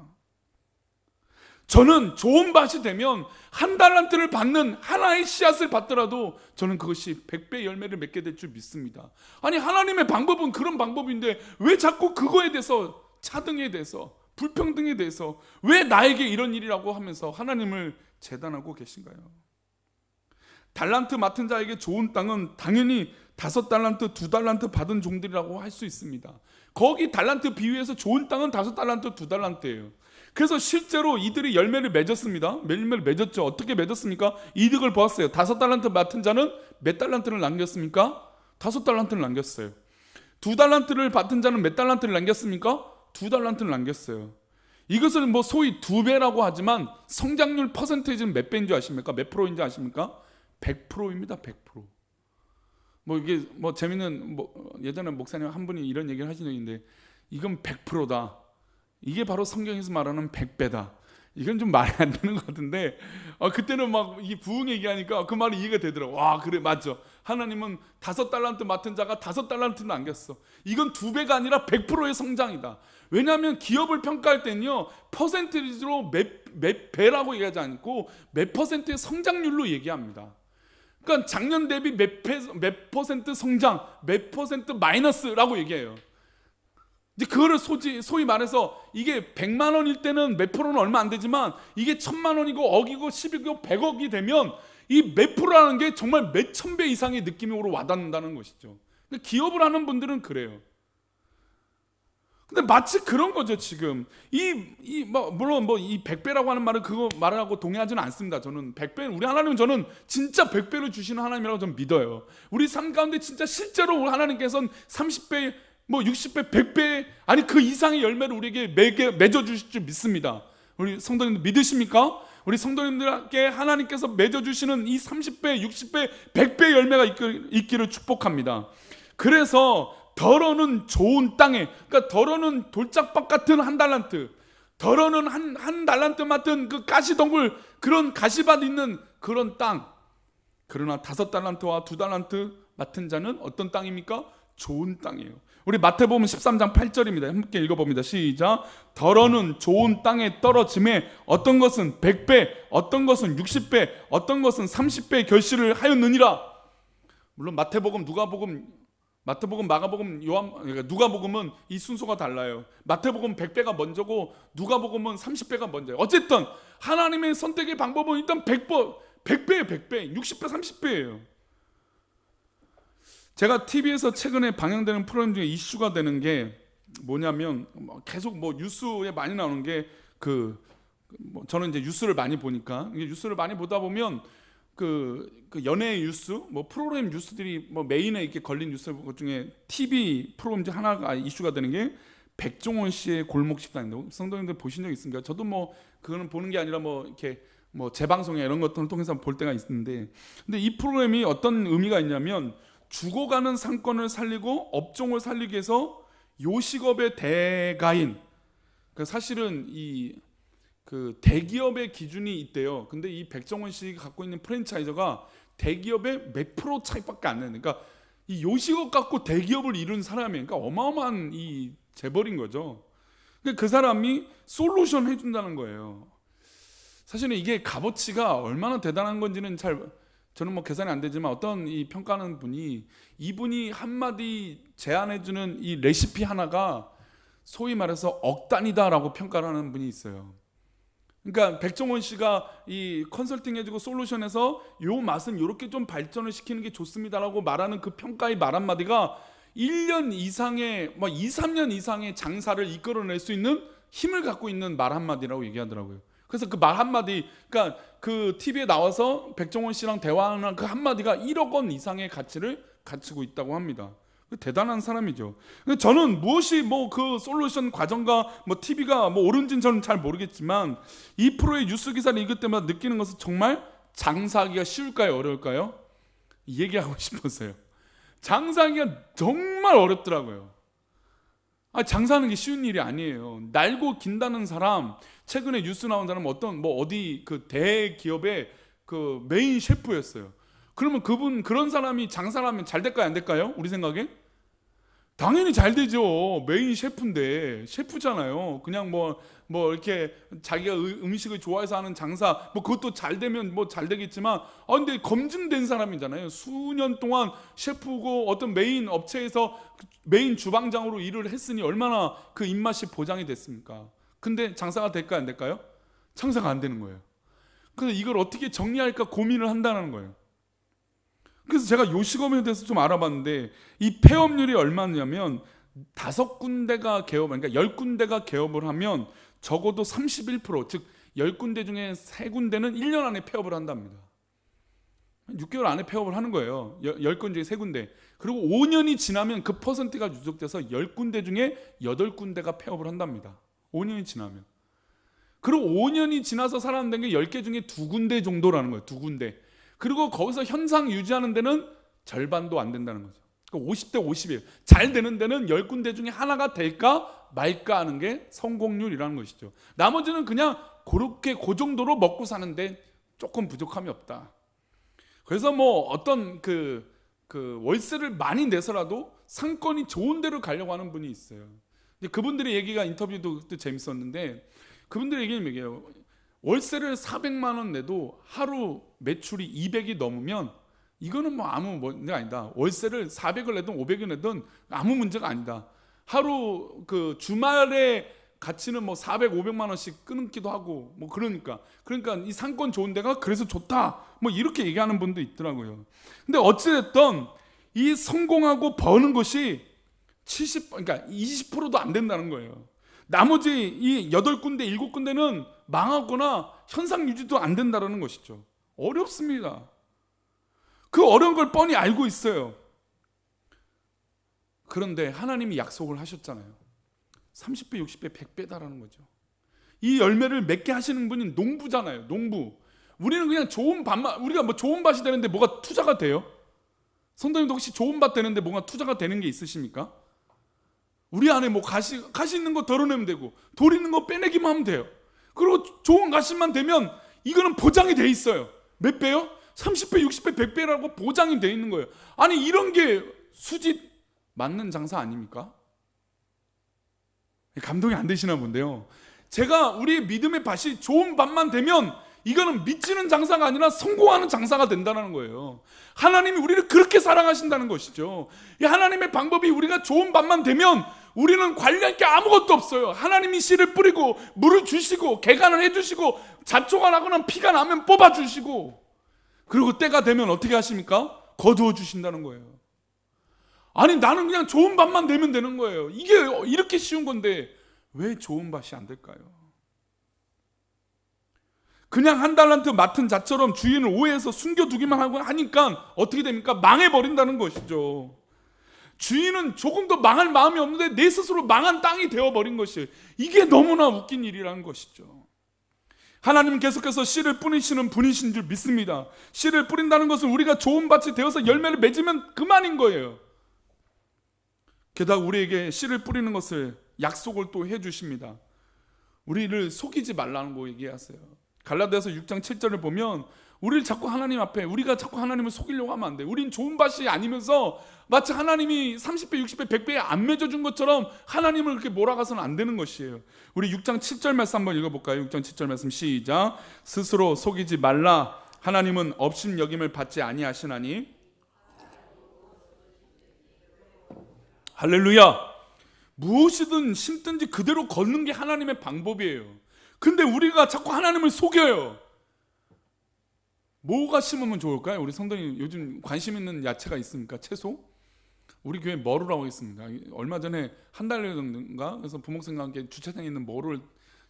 [SPEAKER 1] 저는 좋은 밭이 되면 1달란트를 받는 하나의 씨앗을 받더라도 저는 그것이 100배 열매를 맺게 될 줄 믿습니다. 아니 하나님의 방법은 그런 방법인데 왜 자꾸 그거에 대해서 차등에 대해서 불평등에 대해서 왜 나에게 이런 일이라고 하면서 하나님을 재단하고 계신가요? 달란트 맡은 자에게 좋은 땅은 당연히 5달란트, 2달란트 받은 종들이라고 할 수 있습니다. 거기 달란트 비유에서 좋은 땅은 5달란트, 2달란트예요. 그래서 실제로 이들이 열매를 맺었습니다. 열매를 맺었죠. 어떻게 맺었습니까? 이득을 보았어요. 5달란트 맡은 자는 몇 달란트를 남겼습니까? 5달란트를 남겼어요. 2달란트를 받은 자는 몇 달란트를 남겼습니까? 2달란트를 남겼어요. 이것을 뭐 소위 2배라고 하지만 성장률 퍼센테이지는 몇 배인 줄 아십니까? 몇 프로인지 아십니까? 100%입니다. 100%. 뭐 이게 뭐 재밌는 예전에 목사님 한 분이 이런 얘기를 하신 적이 있는데 이건 100%다. 이게 바로 성경에서 말하는 100배다. 이건 좀 말이 안 되는 것 같은데 그때는 막 이 부흥 얘기하니까 그 말이 이해가 되더라고. 와 그래 맞죠. 하나님은 5달란트 맡은 자가 5달란트를 남겼어. 이건 2배가 아니라 100%의 성장이다. 왜냐하면 기업을 평가할 때는요 퍼센티지로 몇 배라고 얘기하지 않고 몇 퍼센트의 성장률로 얘기합니다. 그러니까 작년 대비 몇 퍼센트 성장, 몇 퍼센트 마이너스라고 얘기해요. 이제 그거를 소위 말해서 이게 100만 원일 때는 몇 프로는 얼마 안 되지만 이게 1000만 원이고 억이고 10이고 100억이 되면 이 몇 프로라는 게 정말 몇 천 배 이상의 느낌으로 와닿는다는 것이죠. 근데 기업을 하는 분들은 그래요. 근데 마치 그런 거죠 지금. 물론 이 100배라고 하는 말은 그거 말하고 동의하지는 않습니다. 저는 100배, 우리 하나님은 저는 진짜 100배를 주시는 하나님이라고 저는 믿어요. 우리 삶 가운데 진짜 실제로 우리 하나님께서는 30배, 60배, 100배 아니 그 이상의 열매를 우리에게 맺어주실 줄 믿습니다. 우리 성도님들 믿으십니까? 우리 성도님들께 하나님께서 맺어주시는 이 30배, 60배, 100배 열매가 있기를 축복합니다. 그래서 더러는 좋은 땅에, 그러니까 더러는 돌짝밭 같은 1달란트, 더러는 한 달란트 맡은 그 가시덩굴, 그런 가시밭 있는 그런 땅. 그러나 5달란트와 2달란트 맡은 자는 어떤 땅입니까? 좋은 땅이에요. 우리 마태복음 13장 8절입니다. 함께 읽어봅니다. 시작. 더러는 좋은 땅에 떨어짐에 어떤 것은 100배, 어떤 것은 60배, 어떤 것은 30배 결실을 하였느니라. 물론 마태복음, 누가복음 마태복음, 마가복음, 그러니까 누가복음은 이 순서가 달라요. 마태복음 100배가 먼저고 누가복음은 30배가 먼저예요. 어쨌든 하나님의 선택의 방법은 일단 100배예요. 100배, 60배, 30배예요. 제가 TV에서 최근에 방영되는 프로그램 중에 이슈가 되는 게 뭐냐면, 계속 뉴스에 많이 나오는 게 저는 이제 뉴스를 많이 보니까, 이게 뉴스를 많이 보다 보면 그 연예 뉴스, 프로그램 뉴스들이 메인에 이렇게 걸린 뉴스 중에 TV 프로그램 중 하나가 이슈가 되는 게 백종원 씨의 골목 식당인데, 성도님들 보신 적 있습니까? 저도 그거는 보는 게 아니라 이렇게 재방송에 이런 것들을 통해서 볼 때가 있는데, 근데 이 프로그램이 어떤 의미가 있냐면, 죽어가는 상권을 살리고 업종을 살리기 위해서 요식업의 대가인, 사실은 대기업의 기준이 있대요. 근데 이 백종원 씨가 갖고 있는 프랜차이저가 대기업의 몇 프로 차이밖에 안 나는, 그러니까 이 요식업 갖고 대기업을 이룬 사람이, 그러니까 어마어마한 이 재벌인 거죠. 그러니까 그 사람이 솔루션 해준다는 거예요. 사실은 이게 값어치가 얼마나 대단한 건지는 저는 계산이 안 되지만, 어떤 이 평가하는 분이, 이분이 한마디 제안해주는 이 레시피 하나가 소위 말해서 억 단위다라고 평가를 하는 분이 있어요. 그러니까 백종원 씨가 이 컨설팅 해주고 솔루션에서 요 맛은 요렇게 좀 발전을 시키는 게 좋습니다라고 말하는 그 평가의 말 한마디가 1년 이상의 2, 3년 이상의 장사를 이끌어낼 수 있는 힘을 갖고 있는 말 한마디라고 얘기하더라고요. 그래서 그 말 한마디, 그러니까 그 TV에 나와서 백종원 씨랑 대화하는 그 한마디가 1억 원 이상의 가치를 갖추고 있다고 합니다. 대단한 사람이죠. 저는 무엇이 그 솔루션 과정과 TV가 옳은지는 저는 잘 모르겠지만, 이 프로의 뉴스 기사를 읽을 때마다 느끼는 것은 정말 장사하기가 쉬울까요, 어려울까요? 이 얘기하고 싶었어요. 장사하기가 정말 어렵더라고요. 장사하는 게 쉬운 일이 아니에요. 날고 긴다는 사람, 최근에 뉴스 나온 사람 어디 대기업의 메인 셰프였어요. 그러면 그런 사람이 장사를 하면 잘 될까요, 안 될까요? 우리 생각에? 당연히 잘 되죠. 메인 셰프인데, 셰프잖아요. 그냥 이렇게 자기가 음식을 좋아해서 하는 장사, 그것도 잘 되면 잘 되겠지만, 근데 검증된 사람이잖아요. 수년 동안 셰프고 어떤 메인 업체에서 메인 주방장으로 일을 했으니 얼마나 그 입맛이 보장이 됐습니까? 근데 장사가 될까요, 안 될까요? 장사가 안 되는 거예요. 그래서 이걸 어떻게 정리할까 고민을 한다는 거예요. 그래서 제가 요식업에 대해서 좀 알아봤는데, 이 폐업률이 얼마냐면 5군데가 개업, 그러니까 10군데가 개업을 하면 적어도 31%, 즉 10군데 중에 3군데는 1년 안에 폐업을 한답니다. 6개월 안에 폐업을 하는 거예요. 10군데 중에 3군데. 그리고 5년이 지나면 그 퍼센트가 누적돼서 10군데 중에 8군데가 폐업을 한답니다. 5년이 지나면. 그리고 5년이 지나서 살아남는 게 10개 중에 2군데 정도라는 거예요. 2군데. 그리고 거기서 현상 유지하는 데는 절반도 안 된다는 거죠. 그러니까 50대 50이에요. 잘 되는 데는 10군데 중에 하나가 될까 말까 하는 게 성공률이라는 것이죠. 나머지는 그냥 그렇게 그 정도로 먹고 사는데 조금 부족함이 없다. 그래서 어떤 월세를 많이 내서라도 상권이 좋은 데로 가려고 하는 분이 있어요. 근데 그분들의 얘기가, 인터뷰도 재밌었는데, 그분들의 얘기는 얘기해요. 월세를 400만 원 내도 하루 매출이 200이 넘으면 이거는 아무 문제가 아니다. 월세를 400을 내든 500을 내든 아무 문제가 아니다. 하루 주말에 가치는 400, 500만 원씩 끊기도 하고 그러니까 이 상권 좋은 데가 그래서 좋다. 이렇게 얘기하는 분도 있더라고요. 근데 어찌됐든 이 성공하고 버는 것이 그러니까 20%도 안 된다는 거예요. 나머지 이 8군데, 7군데는 망하거나 현상 유지도 안 된다는 것이죠. 어렵습니다. 그 어려운 걸 뻔히 알고 있어요. 그런데 하나님이 약속을 하셨잖아요. 30배, 60배, 100배다라는 거죠. 이 열매를 맺게 하시는 분이 농부잖아요. 농부. 우리는 그냥 좋은 밭만, 우리가 좋은 밭이 되는데 뭐가 투자가 돼요? 성도님도 혹시 좋은 밭 되는데 뭔가 투자가 되는 게 있으십니까? 우리 안에 가시 있는 거 덜어내면 되고, 돌 있는 거 빼내기만 하면 돼요. 그리고 좋은 가시만 되면 이거는 보장이 돼 있어요. 몇 배요? 30배, 60배, 100배라고 보장이 돼 있는 거예요. 아니 이런 게 수직 맞는 장사 아닙니까? 감동이 안 되시나 본데요. 제가 우리 믿음의 밭이 좋은 밭만 되면 이거는 미치는 장사가 아니라 성공하는 장사가 된다는 거예요. 하나님이 우리를 그렇게 사랑하신다는 것이죠. 이 하나님의 방법이 우리가 좋은 밭만 되면 우리는 관리할 게 아무것도 없어요. 하나님이 씨를 뿌리고 물을 주시고 개간을 해주시고 잡초가 나거나 피가 나면 뽑아주시고, 그리고 때가 되면 어떻게 하십니까? 거두어 주신다는 거예요. 아니, 나는 그냥 좋은 밭만 되면 되는 거예요. 이게 이렇게 쉬운 건데 왜 좋은 밭이 안 될까요? 그냥 한 달란트 맡은 자처럼 주인을 오해해서 숨겨두기만 하고 하니까 어떻게 됩니까? 망해버린다는 것이죠. 주인은 조금 더 망할 마음이 없는데 내 스스로 망한 땅이 되어버린 것이에요. 이게 너무나 웃긴 일이라는 것이죠. 하나님은 계속해서 씨를 뿌리시는 분이신 줄 믿습니다. 씨를 뿌린다는 것은 우리가 좋은 밭이 되어서 열매를 맺으면 그만인 거예요. 게다가 우리에게 씨를 뿌리는 것을 약속을 또 해주십니다. 우리를 속이지 말라는 거 얘기하세요. 갈라디아서 6장 7절을 보면 우리를 자꾸 하나님 앞에, 우리가 자꾸 하나님을 속이려고 하면 안 돼. 우린 좋은 밭이 아니면서 마치 하나님이 30배, 60배, 100배에 안 맺어준 것처럼 하나님을 그렇게 몰아가서는 안 되는 것이에요. 우리 6장 7절 말씀 한번 읽어볼까요? 6장 7절 말씀 시작. 스스로 속이지 말라. 하나님은 업신여김을 받지 아니하시나니. 할렐루야. 무엇이든 심든지 그대로 걷는 게 하나님의 방법이에요. 근데 우리가 자꾸 하나님을 속여요. 뭐가 심으면 좋을까요? 우리 성도님 요즘 관심 있는 야채가 있습니까? 채소? 우리 교회 머루라고 있습니다. 얼마 전에 한 달 정도인가 그래서 부목생과 함께 주차장에 있는 머루를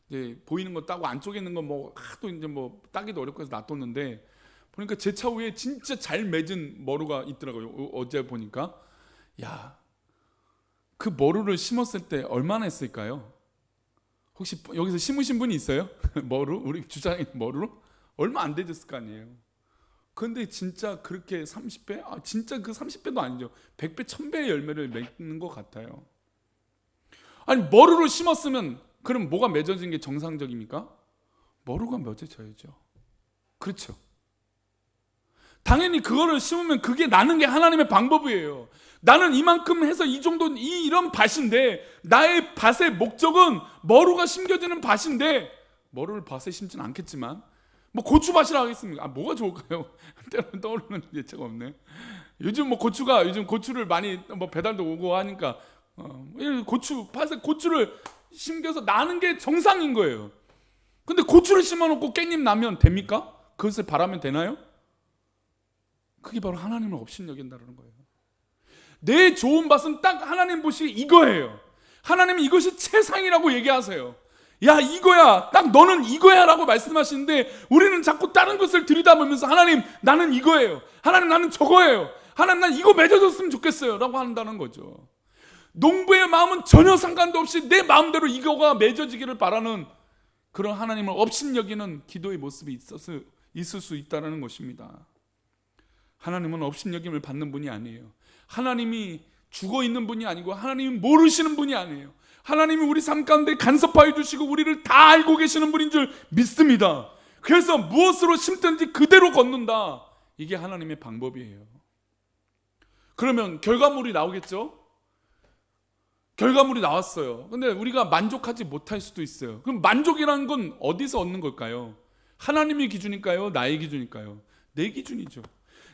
[SPEAKER 1] 이제 보이는 거 따고 안쪽에 있는 거 뭐 하도 이제 뭐 따기도 어렵고 해서 놔뒀는데, 보니까 제 차 위에 진짜 잘 맺은 머루가 있더라고요. 어제 보니까. 야, 그 머루를 심었을 때 얼마나 했을까요? 혹시 여기서 심으신 분이 있어요? 머루? 우리 주차장에 있는 머루로? 얼마 안 되졌을 거 아니에요. 근데 진짜 그렇게 30배? 진짜 그 30배도 아니죠. 100배, 1000배의 열매를 맺는 것 같아요. 아니, 머루를 심었으면 그럼 뭐가 맺어진 게 정상적입니까? 머루가 맺어져야죠. 그렇죠. 당연히 그거를 심으면 그게 나는 게 하나님의 방법이에요. 나는 이만큼 해서 이 정도 이런 밭인데 나의 밭의 목적은 머루가 심겨지는 밭인데, 머루를 밭에 심진 않겠지만 뭐 고추밭이라 하겠습니까? 뭐가 좋을까요? 떠오르는 예체가 없네. 요즘 뭐 요즘 고추를 많이 뭐 배달도 오고 하니까 밭에 고추를 심겨서 나는 게 정상인 거예요. 근데 고추를 심어놓고 깻잎 나면 됩니까? 그것을 바라면 되나요? 그게 바로 하나님을 업신여긴다는 거예요. 내 좋은 밭은 딱 하나님 보시기에 이거예요. 하나님이 이것이 최상이라고 얘기하세요. 야, 이거야, 딱 너는 이거야 라고 말씀하시는데 우리는 자꾸 다른 것을 들여다보면서 하나님 나는 이거예요, 하나님 나는 저거예요, 하나님 난 이거 맺어줬으면 좋겠어요 라고 한다는 거죠. 농부의 마음은 전혀 상관도 없이 내 마음대로 이거가 맺어지기를 바라는 그런 하나님을 업신여기는 기도의 모습이 있을 수 있다는 것입니다. 하나님은 업신여김을 받는 분이 아니에요. 하나님이 죽어있는 분이 아니고 하나님이 모르시는 분이 아니에요. 하나님이 우리 삶 가운데 간섭하여 주시고 우리를 다 알고 계시는 분인 줄 믿습니다. 그래서 무엇으로 심든지 그대로 걷는다. 이게 하나님의 방법이에요. 그러면 결과물이 나오겠죠? 결과물이 나왔어요. 근데 우리가 만족하지 못할 수도 있어요. 그럼 만족이라는 건 어디서 얻는 걸까요? 하나님의 기준일까요? 나의 기준일까요? 내 기준이죠.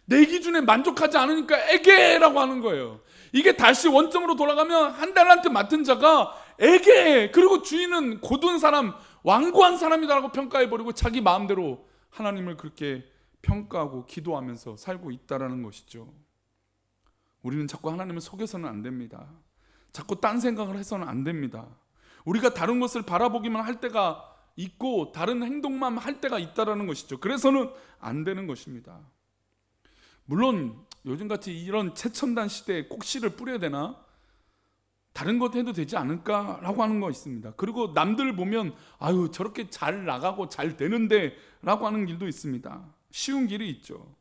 [SPEAKER 1] 내 기준에 만족하지 않으니까 에게라고 하는 거예요. 이게 다시 원점으로 돌아가면 한 달란트 맡은 자가 에게, 그리고 주인은 고든 사람, 완고한 사람이다라고 평가해버리고 자기 마음대로 하나님을 그렇게 평가하고 기도하면서 살고 있다라는 것이죠. 우리는 자꾸 하나님을 속여서는 안 됩니다. 자꾸 딴 생각을 해서는 안 됩니다. 우리가 다른 것을 바라보기만 할 때가 있고 다른 행동만 할 때가 있다라는 것이죠. 그래서는 안 되는 것입니다. 물론 요즘같이 이런 최첨단 시대에 꼭 씨를 뿌려야 되나? 다른 것 해도 되지 않을까라고 하는 거 있습니다. 그리고 남들 보면 아유 저렇게 잘 나가고 잘 되는데 라고 하는 길도 있습니다. 쉬운 길이 있죠.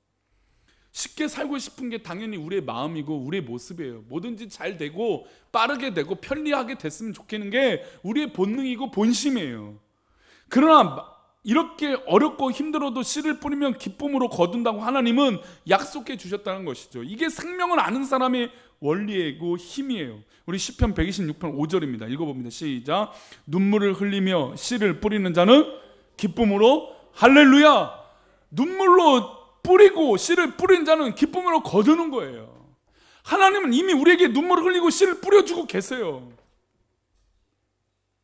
[SPEAKER 1] 쉽게 살고 싶은 게 당연히 우리의 마음이고 우리의 모습이에요. 뭐든지 잘 되고 빠르게 되고 편리하게 됐으면 좋겠는 게 우리의 본능이고 본심이에요. 그러나 이렇게 어렵고 힘들어도 씨를 뿌리면 기쁨으로 거둔다고 하나님은 약속해 주셨다는 것이죠. 이게 생명을 아는 사람의 원리이고 힘이에요. 우리 시편 126편 5절입니다. 읽어봅니다. 시작. 눈물을 흘리며 씨를 뿌리는 자는 기쁨으로 할렐루야. 눈물로 뿌리고 씨를 뿌린 자는 기쁨으로 거두는 거예요. 하나님은 이미 우리에게 눈물을 흘리고 씨를 뿌려주고 계세요.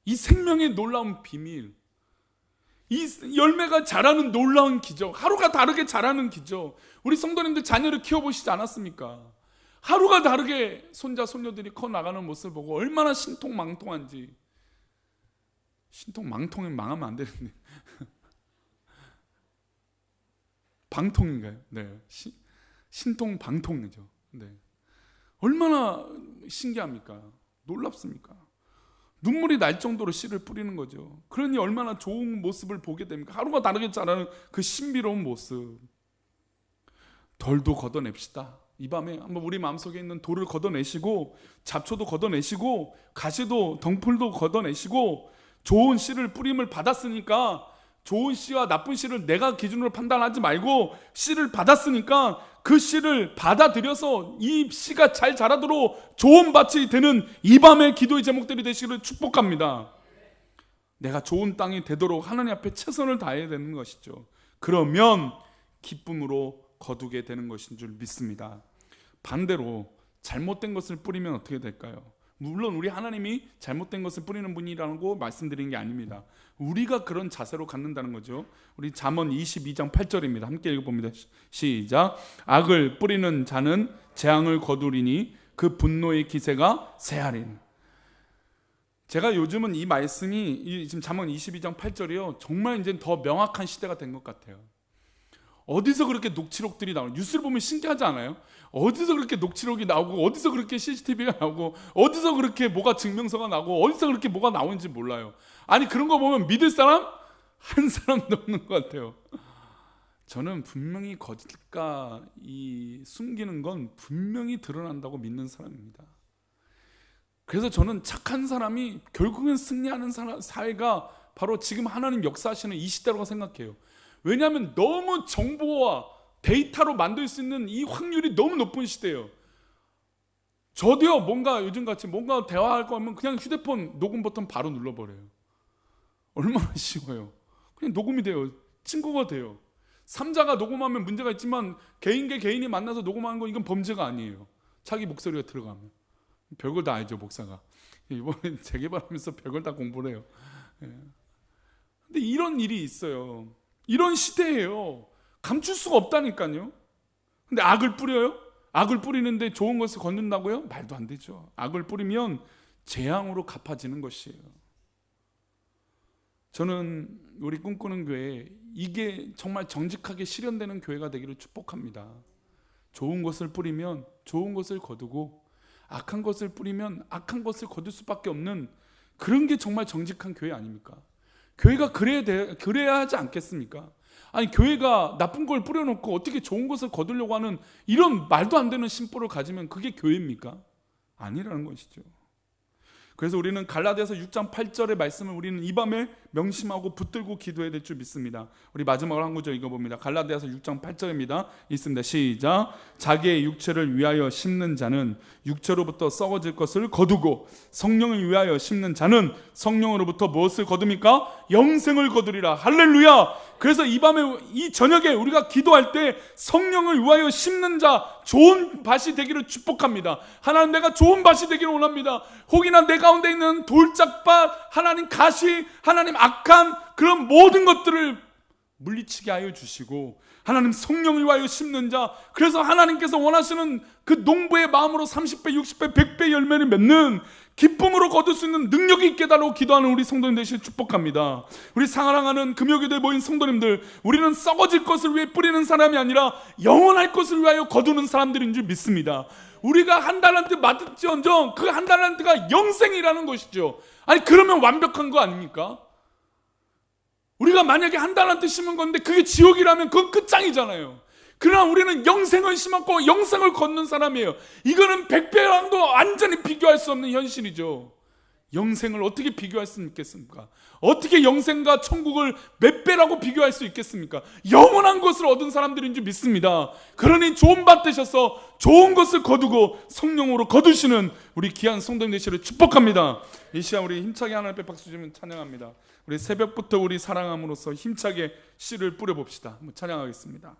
[SPEAKER 1] 이 생명의 놀라운 비밀, 이 열매가 자라는 놀라운 기적, 하루가 다르게 자라는 기적. 우리 성도님들 자녀를 키워보시지 않았습니까? 하루가 다르게 손자 손녀들이 커나가는 모습을 보고 얼마나 신통망통한지. 신통망통은 망하면 안 되는데 방통인가요? 네, 신통방통이죠. 네, 얼마나 신기합니까? 놀랍습니까? 눈물이 날 정도로 씨를 뿌리는 거죠. 그러니 얼마나 좋은 모습을 보게 됩니까? 하루가 다르게 자라는 그 신비로운 모습. 덜도 걷어냅시다. 이 밤에 한번 우리 마음속에 있는 돌을 걷어내시고, 잡초도 걷어내시고, 가시도 덩풀도 걷어내시고, 좋은 씨를 뿌림을 받았으니까, 좋은 씨와 나쁜 씨를 내가 기준으로 판단하지 말고 씨를 받았으니까 그 씨를 받아들여서 이 씨가 잘 자라도록 좋은 밭이 되는 이 밤의 기도의 제목들이 되시기를 축복합니다. 내가 좋은 땅이 되도록 하나님 앞에 최선을 다해야 되는 것이죠. 그러면 기쁨으로 거두게 되는 것인 줄 믿습니다. 반대로 잘못된 것을 뿌리면 어떻게 될까요? 물론 우리 하나님이 잘못된 것을 뿌리는 분이라고 말씀드린 게 아닙니다. 우리가 그런 자세로 갖는다는 거죠. 우리 잠언 22장 8절입니다. 함께 읽어봅니다. 시작. 악을 뿌리는 자는 재앙을 거두리니 그 분노의 기세가 새하리니. 제가 요즘은 이 말씀이 지금 잠언 22장 8절이요, 정말 이제 더 명확한 시대가 된 것 같아요. 어디서 그렇게 녹취록들이 나오는, 뉴스를 보면 신기하지 않아요? 어디서 그렇게 녹취록이 나오고, 어디서 그렇게 CCTV가 나오고, 어디서 그렇게 뭐가 증명서가 나오고, 어디서 그렇게 뭐가 나오는지 몰라요. 아니, 그런 거 보면 믿을 사람 한 사람도 없는 것 같아요. 저는 분명히 거짓과 이 숨기는 건 분명히 드러난다고 믿는 사람입니다. 그래서 저는 착한 사람이 결국은 승리하는 사회가 바로 지금 하나님 역사하시는 이 시대라고 생각해요. 왜냐하면 너무 정보와 데이터로 만들 수 있는 이 확률이 너무 높은 시대예요. 저도요, 뭔가 요즘같이 뭔가 대화할 거면 그냥 휴대폰 녹음 버튼 바로 눌러버려요. 얼마나 쉬워요. 그냥 녹음이 돼요. 친구가 돼요. 3자가 녹음하면 문제가 있지만 개인과 개인이 만나서 녹음하는 건 이건 범죄가 아니에요. 자기 목소리가 들어가면. 별걸 다 알죠, 목사가. 이번에 재개발하면서 별걸 다 공부를 해요. 근데 이런 일이 있어요. 이런 시대예요. 감출 수가 없다니까요. 근데 악을 뿌려요? 악을 뿌리는데 좋은 것을 걷는다고요? 말도 안 되죠. 악을 뿌리면 재앙으로 갚아지는 것이에요. 저는 우리 꿈꾸는 교회, 이게 정말 정직하게 실현되는 교회가 되기를 축복합니다. 좋은 것을 뿌리면 좋은 것을 거두고, 악한 것을 뿌리면 악한 것을 거둘 수밖에 없는 그런 게 정말 정직한 교회 아닙니까? 교회가 그래야 하지 않겠습니까? 아니, 교회가 나쁜 걸 뿌려놓고 어떻게 좋은 것을 거두려고 하는 이런 말도 안 되는 심보를 가지면 그게 교회입니까? 아니라는 것이죠. 그래서 우리는 갈라디아서 6장 8절의 말씀을 우리는 이 밤에 명심하고 붙들고 기도해야 될 줄 믿습니다. 우리 마지막으로 한 구절 읽어봅니다. 갈라디아서 6장 8절입니다. 있습니다. 시작. 자기의 육체를 위하여 심는 자는 육체로부터 썩어질 것을 거두고, 성령을 위하여 심는 자는 성령으로부터 무엇을 거둡니까? 영생을 거두리라. 할렐루야. 그래서 이 밤에, 이 저녁에 우리가 기도할 때 성령을 위하여 심는 자, 좋은 밭이 되기를 축복합니다. 하나님, 내가 좋은 밭이 되기를 원합니다. 혹이나 내 가운데 있는 돌짝밭, 하나님 가시, 하나님 악한 그런 모든 것들을 물리치게 하여 주시고, 하나님 성령을 위하여 심는 자, 그래서 하나님께서 원하시는 그 농부의 마음으로 30배, 60배, 100배 열매를 맺는 기쁨으로 거둘 수 있는 능력이 있게 달라고 기도하는 우리 성도님 되시길 축복합니다. 우리 사랑하는 금요기도에 모인 성도님들, 우리는 썩어질 것을 위해 뿌리는 사람이 아니라 영원할 것을 위하여 거두는 사람들인 줄 믿습니다. 우리가 한 달란트 맞을지언정 그 한 달란트가 영생이라는 것이죠. 아니, 그러면 완벽한 거 아닙니까? 우리가 만약에 한 달란트 심은 건데 그게 지옥이라면 그건 끝장이잖아요. 그러나 우리는 영생을 심었고 영생을 걷는 사람이에요. 이거는 100배랑도 완전히 비교할 수 없는 현실이죠. 영생을 어떻게 비교할 수 있겠습니까? 어떻게 영생과 천국을 몇 배라고 비교할 수 있겠습니까? 영원한 것을 얻은 사람들인 줄 믿습니다. 그러니 좋은 밭 되셔서 좋은 것을 거두고 성령으로 거두시는 우리 귀한 성도님 되시기를 축복합니다. 이 시간 우리 힘차게 하나님 앞에 박수 주면 찬양합니다. 우리 새벽부터 우리 사랑함으로써 힘차게 씨를 뿌려봅시다. 찬양하겠습니다.